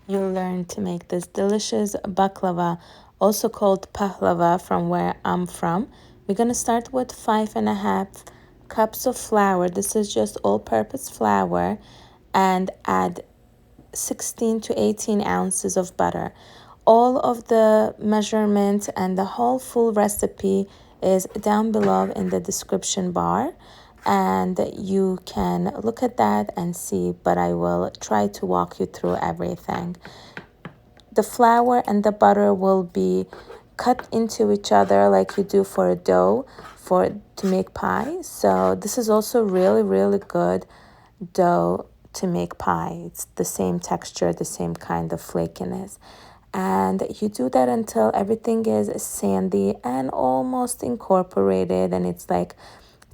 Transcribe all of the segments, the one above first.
You'll learn to make this delicious baklava, also called pahlava from where I'm from. We're gonna start with 5.5 cups of flour. This is just all-purpose flour, and add 16 to 18 ounces of butter. All of the measurement and the whole full recipe is down below in the description bar, and you can look at that and see, but I will try to walk you through everything. The flour and the butter will be cut into each other like you do for a dough to make pie. So this is also really good dough to make pie. It's the same texture, the same kind of flakiness. And you do that until everything is sandy and almost incorporated, and it's like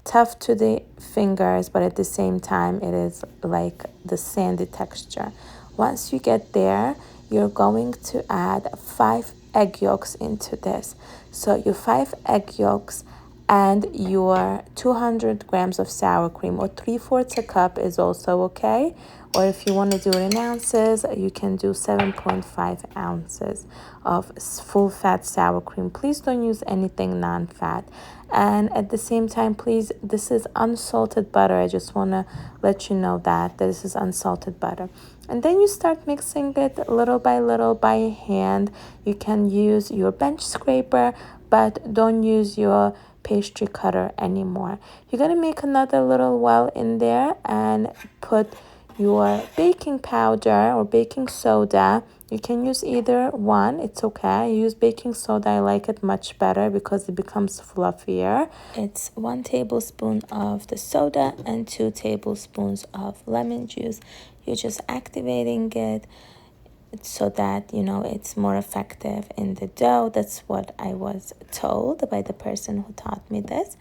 tough to the fingers, but at the same time it is like the sandy texture. Once you get there, you're going to add 5 egg yolks into this. So your 5 egg yolks and your 200 grams of sour cream, or 3/4 a cup is also okay. Or if you want to do it in ounces, you can do 7.5 ounces of full fat sour cream. Please don't use anything non-fat. And at the same time, please, this is unsalted butter. I just want to let you know that this is unsalted butter. And then you start mixing it little by hand. You can use your bench scraper, but don't use your pastry cutter anymore. You're going to make another little well in there and put your baking powder or baking soda. You can use either one, it's okay. I use baking soda, I like it much better because it becomes fluffier. It's 1 tablespoon of the soda and 2 tablespoons of lemon juice. You're just activating it so that it's more effective in the dough. That's what I was told by the person who taught me this.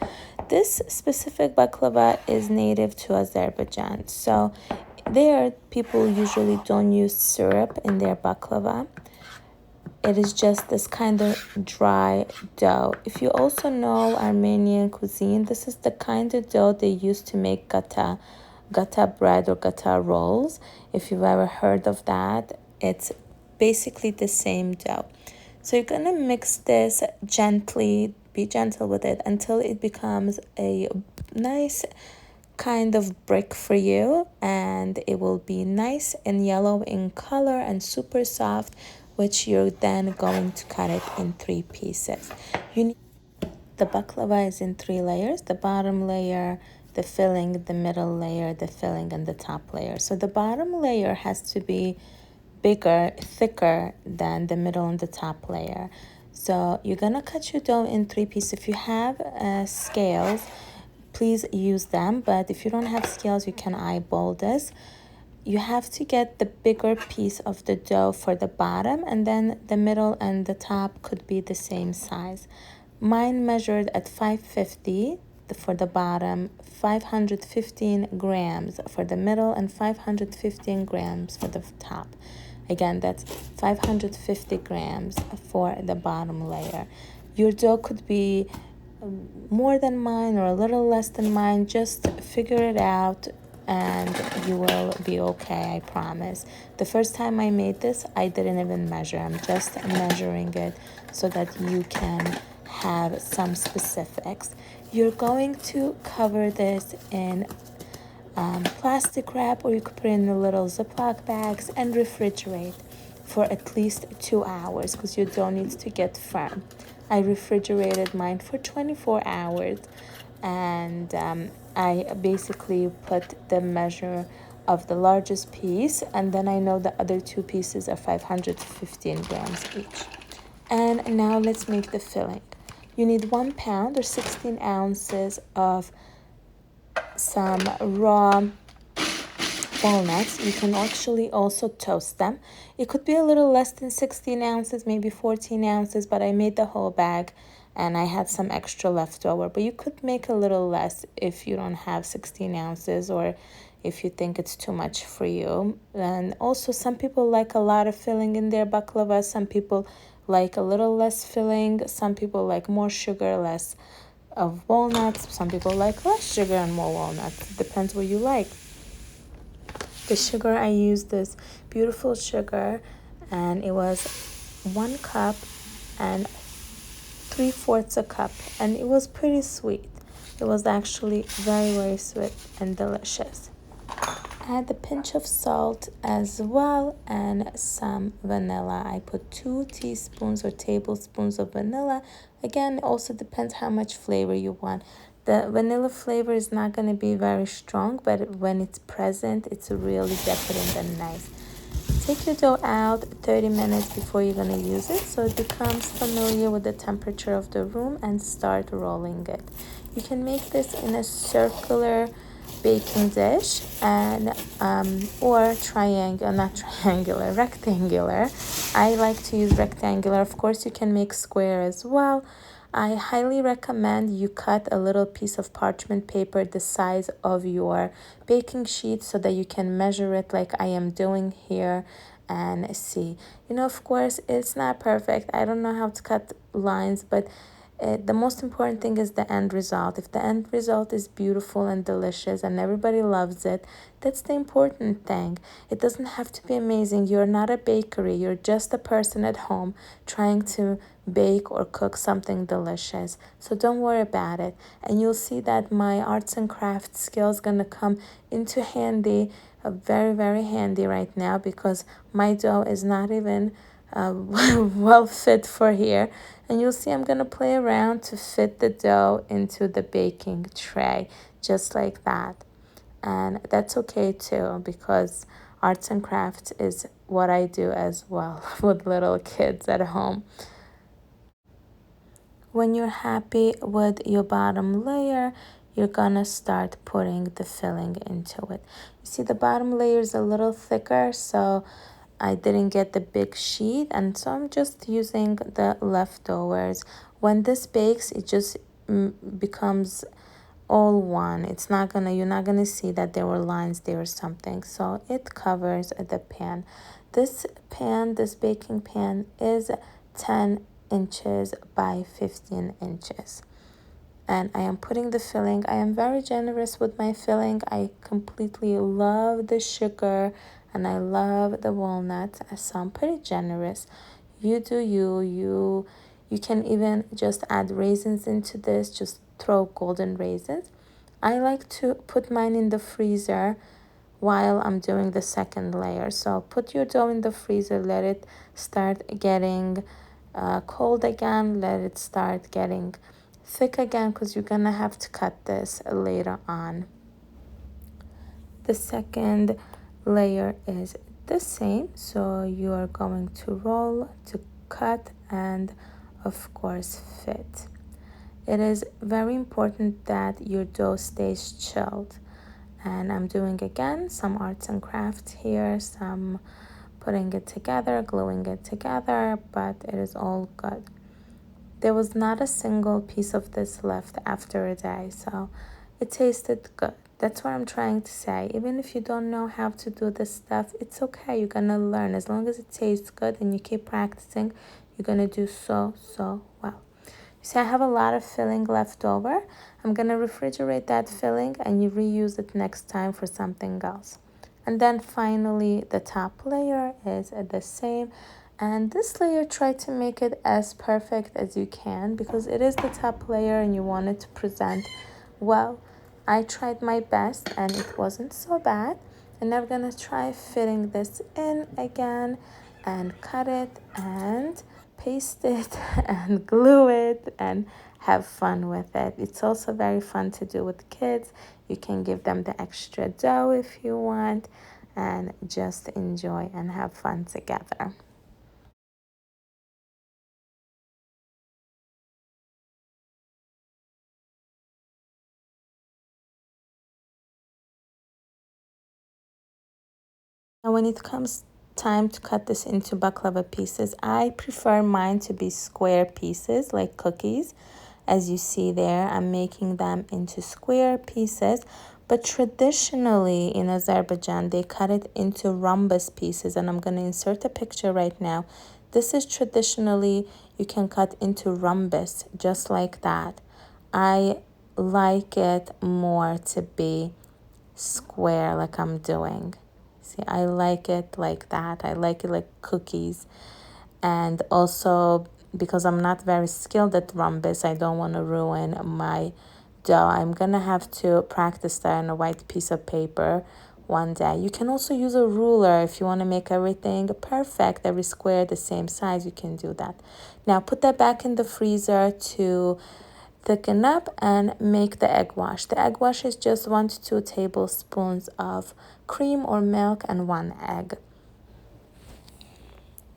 This specific baklava is native to Azerbaijan, so there people usually don't use syrup in their baklava. It is just this kind of dry dough. If you also know Armenian cuisine, this is the kind of dough they use to make gata bread or gata rolls. If you've ever heard of that, it's basically the same dough. So you're gonna mix this gently, be gentle with it until it becomes a nice kind of brick for you, and it will be nice and yellow in color and super soft, which you're then going to cut it in 3 pieces. The baklava is in 3 layers: the bottom layer, the filling, the middle layer, the filling, and the top layer. So the bottom layer has to be bigger, thicker than the middle and the top layer. So you're gonna cut your dough in 3 pieces. If you have scales, please use them, but if you don't have scales, you can eyeball this. You have to get the bigger piece of the dough for the bottom, and then the middle and the top could be the same size. Mine measured at 550 for the bottom, 515 grams for the middle, and 515 grams for the top. Again, that's 550 grams for the bottom layer. Your dough could be more than mine or a little less than mine. Just figure it out and you will be okay, I promise. The first time I made this, I didn't even measure. I'm just measuring it so that you can have some specifics. You're going to cover this in plastic wrap, or you could put it in the little Ziploc bags and refrigerate for at least 2 hours because your dough needs to get firm. I refrigerated mine for 24 hours, and I basically put the measure of the largest piece, and then I know the other 2 pieces are 515 grams each. And now let's make the filling. You need 1 pound or 16 ounces of some raw walnuts. You can actually also toast them. It could be a little less than 16 ounces, maybe 14 ounces, but I made the whole bag and I had some extra left over. But you could make a little less if you don't have 16 ounces, or if you think it's too much for you. And also, some people like a lot of filling in their baklava. Some people like a little less filling. Some people like more sugar, less of walnuts. Some people like less sugar and more walnuts. It depends what you like. The sugar, I use this beautiful sugar and it was 1 cup and 3/4 a cup, and it was pretty sweet. It was actually very, very sweet and delicious. Add a pinch of salt as well and some vanilla. I put 2 teaspoons or tablespoons of vanilla. Again, it also depends how much flavor you want. The vanilla flavor is not going to be very strong, but when it's present, it's really decadent and nice. Take your dough out 30 minutes before you're going to use it so it becomes familiar with the temperature of the room, and start rolling it. You can make this in a circular baking dish and or triangle, not triangular, rectangular. I like to use rectangular. Of course, you can make square as well. I highly recommend you cut a little piece of parchment paper the size of your baking sheet so that you can measure it like I am doing here and see. Of course, it's not perfect. I don't know how to cut lines, but the most important thing is the end result. If the end result is beautiful and delicious and everybody loves it, that's the important thing. It doesn't have to be amazing. You're not a bakery. You're just a person at home trying to bake or cook something delicious. So don't worry about it. And you'll see that my arts and crafts skills going to come into handy, very, very handy right now, because my dough is not even well fit for here. And you'll see I'm going to play around to fit the dough into the baking tray, just like that. And that's okay too, because arts and crafts is what I do as well with little kids at home. When you're happy with your bottom layer, you're gonna start putting the filling into it. You see the bottom layer is a little thicker, so I didn't get the big sheet, and so I'm just using the leftovers. When this bakes, it just becomes all one. You're not gonna see that there were lines there or something, so it covers the pan. This baking pan is 10 inches by 15 inches. And I am putting the filling. I am very generous with my filling. I completely love the sugar and I love the walnuts, so I'm pretty generous. You do you. You can even just add raisins into this, just throw golden raisins. I like to put mine in the freezer while I'm doing the second layer. So put your dough in the freezer, let it start getting cold again, let it start getting thick again, because you're gonna have to cut this later on. The second layer is the same, so you are going to roll, to cut, and of course fit. It is very important that your dough stays chilled. And I'm doing again some arts and crafts here, some putting it together, gluing it together, but it is all good. There was not a single piece of this left after a day, so it tasted good. That's what I'm trying to say. Even if you don't know how to do this stuff, it's okay. You're gonna learn. As long as it tastes good and you keep practicing, you're gonna do so well. So I have a lot of filling left over. I'm gonna refrigerate that filling and you reuse it next time for something else. And then finally, the top layer is the same. And this layer, try to make it as perfect as you can, because it is the top layer and you want it to present well. I tried my best and it wasn't so bad. And I'm gonna try fitting this in again and cut it and paste it and glue it and have fun with it. It's also very fun to do with kids. You can give them the extra dough if you want, and just enjoy and have fun together. Now when it comes time to cut this into baklava pieces, I prefer mine to be square pieces like cookies. As you see there, I'm making them into square pieces, but traditionally in Azerbaijan, they cut it into rhombus pieces, and I'm going to insert a picture right now. This is traditionally, you can cut into rhombus, just like that. I like it more to be square like I'm doing. See, I like it like that. I like it like cookies. And also, because I'm not very skilled at rhombus, I don't want to ruin my dough. I'm gonna have to practice that on a white piece of paper one day. You can also use a ruler if you want to make everything perfect, every square the same size. You can do that. Now put that back in the freezer to thicken up and make the egg wash. The egg wash is just 1 to 2 tablespoons of cream or milk and 1 egg.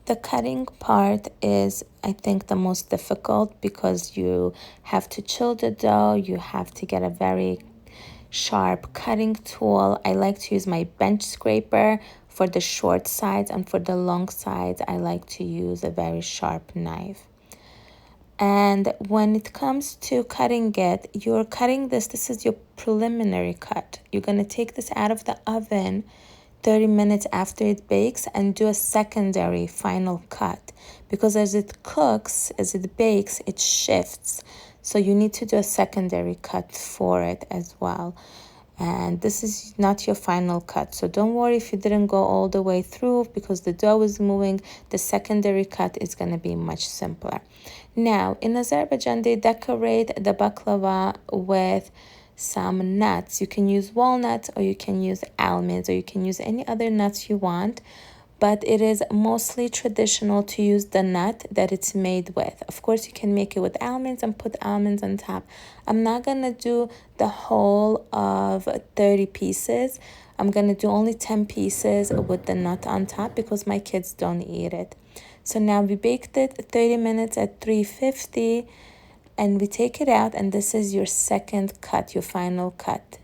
The cutting part is, I think, the most difficult because you have to chill the dough. You have to get a very sharp cutting tool. I like to use my bench scraper for the short sides, and for the long sides, I like to use a very sharp knife. And when it comes to cutting it, you're cutting this is your preliminary cut. You're going to take this out of the oven 30 minutes after it bakes and do a secondary final cut, because as it cooks, as it bakes, it shifts. So you need to do a secondary cut for it as well. And this is not your final cut, so don't worry if you didn't go all the way through, because the dough is moving. The secondary cut is going to be much simpler. Now in Azerbaijan, they decorate the baklava with some nuts. You can use walnuts, or you can use almonds, or you can use any other nuts you want, but it is mostly traditional to use the nut that it's made with. Of course, you can make it with almonds and put almonds on top. I'm not gonna do the whole of 30 pieces. I'm gonna do only 10 pieces with the nut on top because my kids don't eat it. So now we baked it 30 minutes at 350, and we take it out, and this is your second cut, your final cut.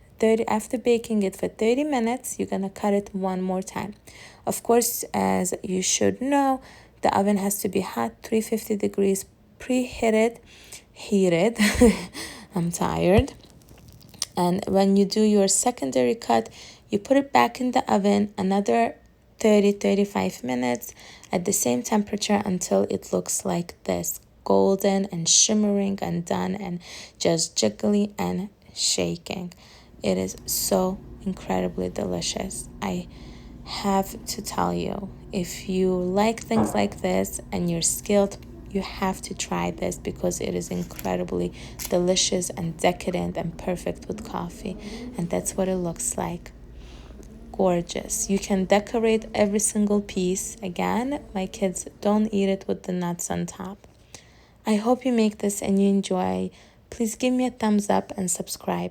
After baking it for 30 minutes, you're gonna cut it one more time. Of course, as you should know, the oven has to be hot, 350 degrees, preheated, heated. I'm tired. And when you do your secondary cut, you put it back in the oven another 30-35 minutes at the same temperature until it looks like this, golden and shimmering and done and just jiggly and shaking. It is so incredibly delicious. I have to tell you, if you like things like this and you're skilled, you have to try this because it is incredibly delicious and decadent and perfect with coffee. And that's what it looks like. Gorgeous. You can decorate every single piece. Again, my kids don't eat it with the nuts on top. I hope you make this and you enjoy. Please give me a thumbs up and subscribe.